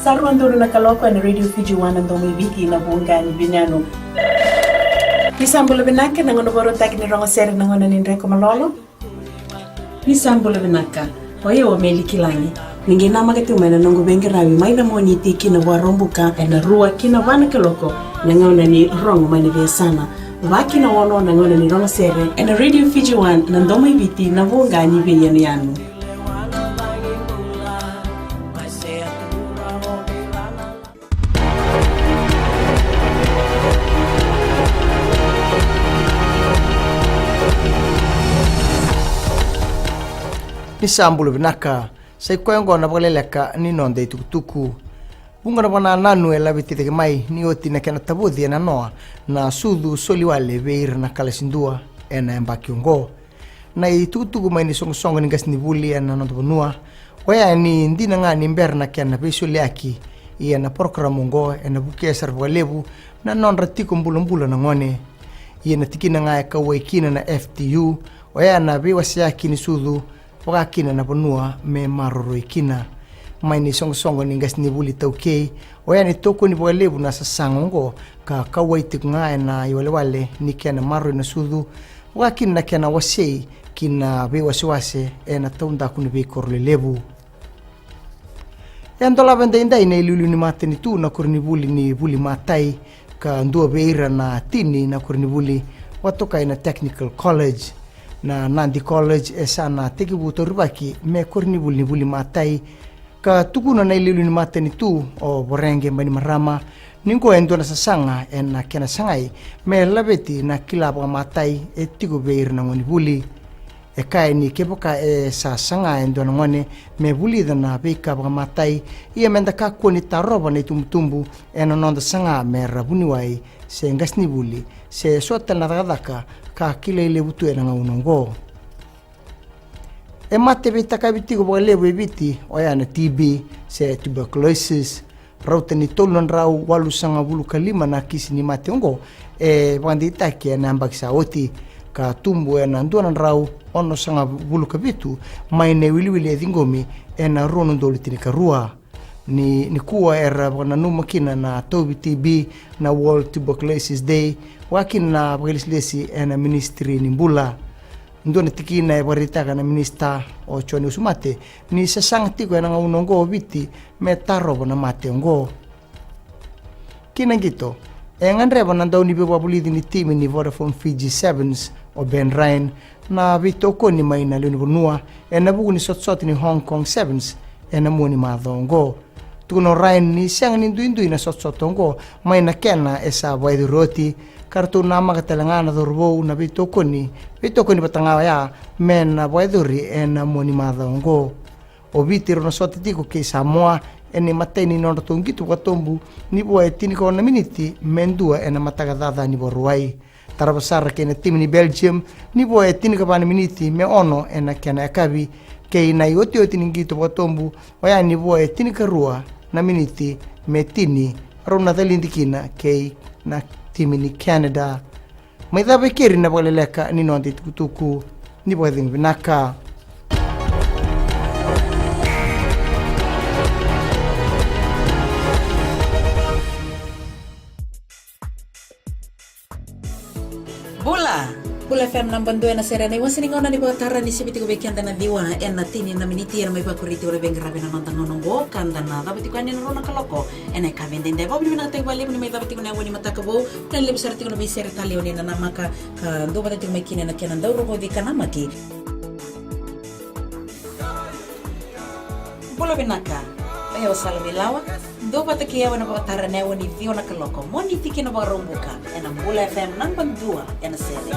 Sarwanduru na kaloko na Radio Fiji 1 ndomi wiki na buongani binyano. Pisambula binaka na ngono boro tagi ni rongo sere na ngono nindreko malolo. Pisambula binaka. Oye wa meli kilangi. Ningi nama kati umena nongo bengi rawi maina moni tiki na warombuka na rua kina wana kaloko na ngono ni rongo maina vya sana. Waki na wono na ngono ni rongo sere na Radio Fiji 1 na ndomi wiki na buongani binyano. Ni sambulu binaka sai koengo na baleleka ni nonde tukutuku bunga na bana nanu ela bitite mai ni oti na kana tabudhi na noa na sudu soliwale beir na kalesindua ena embakiongo na tukutuku mai ni songo ni gasni buli ena no bonua waya ni ndina ngani mberna kana besoliaki ia na program ngo ena buke servalebu na non ratiko mbulumbula na ngone ia na tikina ngaya ka waikina na FTU waya na biwasiaki ni sudu wakina na bonua me maroro ikina mai ni songo ni ngas ni buli tauke oya ni toko ni bolebu na sasango ka kawaiti nga na yole ni kana maroro na sudu wakina kana wasei kina be wasiwase na tonda kuni be korlelebu endola vende indai na ilulu ni mateni tu na kurni buli matai ka ndo beira na tini na kurni buli watoka ina technical college na Nandi College sana teki buto rubaki me korni buli matai ka tukuna na ililu ni mateni tu o borenge mbani marama ningo endo na sasanga na kena sangai me labeti na kilaba matai tigo beir na ngoni buli kai ni kepoka sasanga endo na ngone me buli na beka ba matai ia menda ka koni taroba na tumtumbu eno nonda sanga me rabuni wai se ngasni buli se sota na radaka ka kile ile butu na unongo mate bita ka bitigo bo lebo biti oya na TB se tuberculosis rauta ni tolon rau walu sanga bulu kalima na kisini mate ongo bandita ke na mbaksa oti ka tumbu na ndona rau ono sanga bulu kabitu mai ne wili dingomi na rono dolitini karua ni kuwa era bana numa kina na tobi TB na World Tuberculosis Day wakin na bagilislesi na ministry ni mbula ndone tikina e baritaka na minister o choni usumate ni sasang tiko na unongo biti metaro na mate ngo kina gito ngandre bana ndoni be babulidi ni team ni Vodafone Fiji Sevens o Ben Ryan na vito koni mai na lenu bonua na bugu ni sotsot ni Hong Kong Sevens na moni madongo tuno Ryan ni siang ni ndu na sotsotongo mai na kena esa waidu roti kartu nama katalangana dorbo na vito koni patanga ya men na waiduri na moni madongo o vitiro na sotitiko ke Samoa eni mateni no tongitu watombu ni bo etini ko na miniti mendua na matagadada ni boruai tarabasar ke na tim ni Belgium ni bo etini ka bani miniti me ono na kana akabi ke na yoti ni gitu watombu waya ni bo etini ka rua na miniti metini rona dalindikina ke na tim ni Canada mai da bekeri na boleleka ni no tukutuku ni bo edin binaka Bula FM number 2 na serena iwan siningaw na ni batara ni sibiti ko bekianda na diwa na tini na miniti na may pakuriti ora beng grabe na mantang nongo kanda na dapat ko ni ro na kaloko na kavende ndai bobli na tay wali ni may dapat ko na wani matakabo na libsar ti ko na biser talio ni na namaka do ba ti may kina na kinan daw ro ko di kanamaki Bula binaka ayo salamilawa do ba takiya na batara na wani dio na kaloko moni tiki na barombuka na Bula FM number 2 na serena